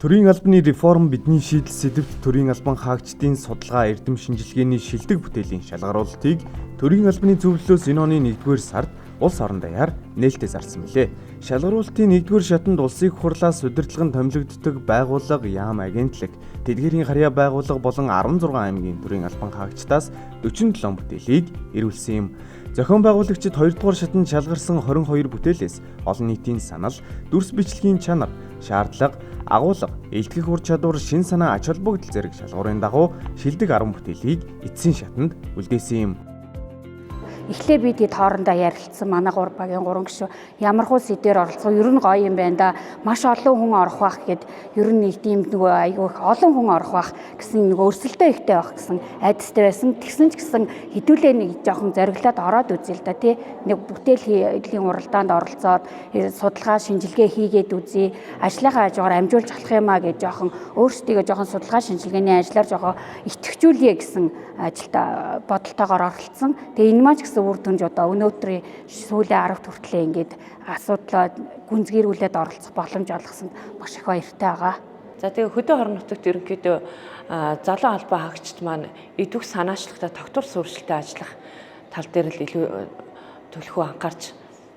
Төрийн албаны реформ бидний шийдэл сэдвт төрийн албан хаагчдын судалгаа эрдэм шинжилгээний шилдэг бүтээлийн шалгаруулалтыг төрийн албаны зөвлөлөөс энэ оны 1-р сард улс орон даяар нээлттэй зарсан билээ. Шалгаруулалтын 1-р шатанд улсын хурлаас удирдлагын томилогддог байгууллага яам агентлаг, тэдгээрийн харьяа байгууллага болон 16 аймгийн төрийн албан хаагчдаас 47 бүтээлийг ирүүлсэн юм. Зохион байгуулагчид 2-р шатанд шалгарсан 22 бүтээлээс олон нийтийн санал, дүрс бичлэгийн чанар, шаардлага, агуулга, илтгэх ур чадвар, шин санаа, ач холбогдол зэрэг шалгуурын дагуу шилдэг 10 бүтээлийг эцсийн шатанд үлдээсэн юм. Эхлээ бид хоорондоо ярилцсан манай 3 багийн 3 гишүүн ямар хуу сэдвээр оролцох ер нь гоё юм байна да. Маш олон хүн орох байх гэд ер нь нэг тийм нөгөө айгүй их олон хүн орох байх гэсэн нөгөө өрсөлдөө ихтэй байх гэсэн айдастай байсан. Тэгсэн ч гэсэн хэдүүлээ нэг жоохон зориглоод ороод үзье л да тий. Нэг бүтээлийн уралдаанд оролцоод судалгаа шинжилгээ хийгээд үзье. Ажлынхаа хажуугаар амжуулж болох юм а гэж жоохон өөрсдийгөө жоохон судалгаа шинжилгээний ажлаар жоохон итгэвчүүлье гэсэн ажилда бодолтойгоор оролцсон. Тэгээ энэ маань үр дүнж одоо өнөөдрийн сүүлийн 10 хүртлээ ингээд асуудлаа гүнзгийрүүлээд оролцох боломж олгосонд маш их баяртай байгаа. За тэгээ хөдөө орон нутагт ерөнхийдөө залуу албан хаагчид маань идэвх санаачлагтай тогтвор суурьшилтай ажиллах тал дээр л илүү төлхөө анхаарч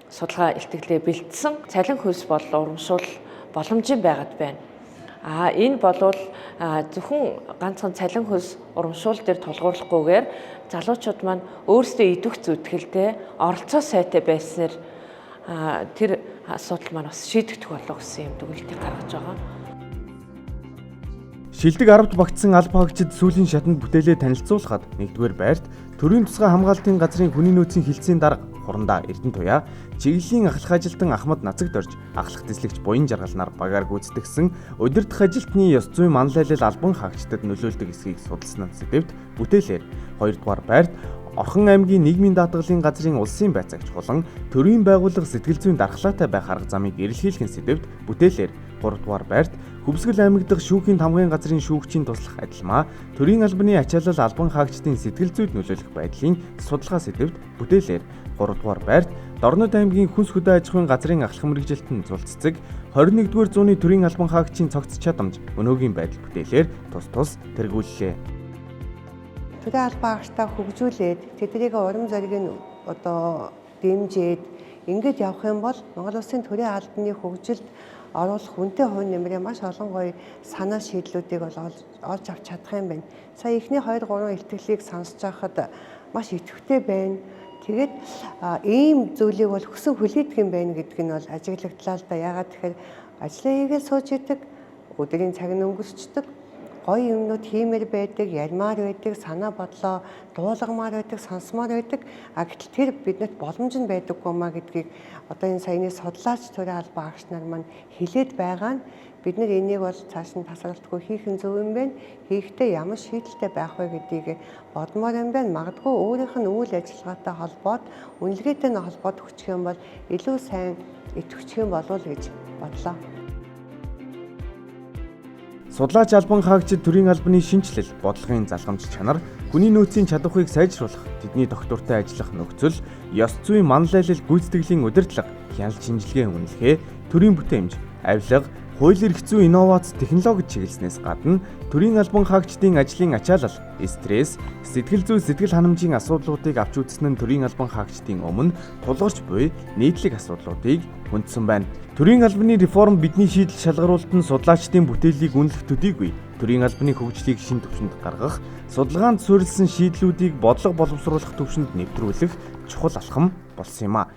судалгаа илтгэлээ бэлдсэн. Цалин хөлс бол урамшуул боломжийн байгаад байна. Энэ болвол зөвхөн ганцхан цалин хөлс урамшуул дээр тулгуурлахгүйгээр залуучууд маань өөрсдөө идэвх зүтгэлтэй оролцоо сайтай байснаар тэр асуудал маань бас шийдэгдэх болов гэсэн юм дүгнэлтийг гаргаж байгаа. Шилдэг 10-т багтсан албан хаагчид сүүлийн шатанд бүтээлээ танилцуулахад 1-р байрт төрийн тусгай хамгаалтын газрын хүний нөөцийн хилцээний дарга Хурандаа Эрдэнэтуяа, чиглэлийн ахлах ажилтан Ахмад Нацагт орж ахлах тэслэгч Буян Жаргалнаар багаар гүйцэтгэсэн удирдах ажилтны ёс зүйн манлайлал албан хаагчдад нөлөөлдөг эсхийг судалсан сэдвт бүтээлээр 2-р байрт Орхон аймгийн нийгмийн даатгалын газрын улсын байцаагч болон төрийн байгууллага сэтгэл зүйн дархлаатай байх арга замыг эрэлхийлэх сэдвт бүтээлээр 3-р байрт Хөвсгөл аймаг дахь шүүхийн тамгын газрын шүүгчийн туслах адилмаа төрийн албаны ачаалал албан хаагчдын сэтгэл зүйд нөлөөлөх байдлын судалгаа сэдвт бүтээлээр 3-р байрт Дорнод аймгийн хүнс хөдөө аж ахуйн газрын ахлах мэргэжилтэн цулццэг 21-р зууны төрийн албан хаагчийн цогц чадамж өнөөгийн байдал бүтээлээр тус тэргүүллээ. Төрийн албан хаагчдаа хөгжүүлээд тэднийг урам зориг дэмжиж ингэж явах юм бол Монгол Улсын төрийн албаны хөгжилд оруулах үнэтэй хувь нэмрээ маш олон гоё санаа шийдлүүдийг олж авч чадах юм байна. Сая эхний 2-3 илтгэлийг сонсож байхад маш идэвхтэй байна. Тэгээд ийм зүйлийг бол хөсөн хүлээдэг юм байна гэдг нь бол ажиглагдлаа л да. Яагаад тэгэхээр ажлаа хийгээд сууж идэг, өдрийн цаг нь өнгөрчдөг, гоё юмнууд хиймээр байдаг, ярмаар байдаг, санаа бодлоо дуулгамаар байдаг, сонсмоор байдаг. Гэтэл тэр биднэрт боломж нь байдаггүй маа гэдгийг одоо энэ саяны судлаач төрийн албан хаагч нар маань хэлээд байгаа нь бид нар энийг бол цааш нь тасралтгүй хийх нь зөв юм байна. Хийхдээ ямар шийдэлтэй байх вэ гэдгийг бодмоор юм байна. Магадгүй өөрийнх нь үйл ажиллагаатай холбоод, үнэлгээтэй нь холбоод өгчих юм бол илүү сайн идэвхчих юм болов уу гэж бодлоо. Судлаач албан хаагчид төрийн албаны шинжилэл, бодлогын залгамж чанар, хүний нөөцийн чадварыг сайжруулах, тэдний доктортой ажиллах нөхцөл, ёс зүйн манлайлал гүйцэтгэлийн удирдлага, хяналт шинжилгээ үнэлгээ, төрийн бүтээмж, авилга, хууль эрх зүйн инновац технологид чиглэснээс гадна төрийн албан хаагчдын ажлын ачаалал, стресс, сэтгэл зүй сэтгэл ханамжийн асуудлуудыг авч үзсэн нь төрийн албан хаагчдын өмнө тулгарч буй нийтлэг асуудлуудыг хүндсэн байна. Төрийн албаны реформ бидний шийдэл шалгаруулалтын судлаачдын бүтээлийг үнэлэх төдийгүй төрийн албаны хөгжлийг шин түвшинд гаргах, судалгаанд суурилсан шийдлүүдийг бодлого боловсруулах түвшинд нэвтрүүлэх чухал алхам болсон юм а.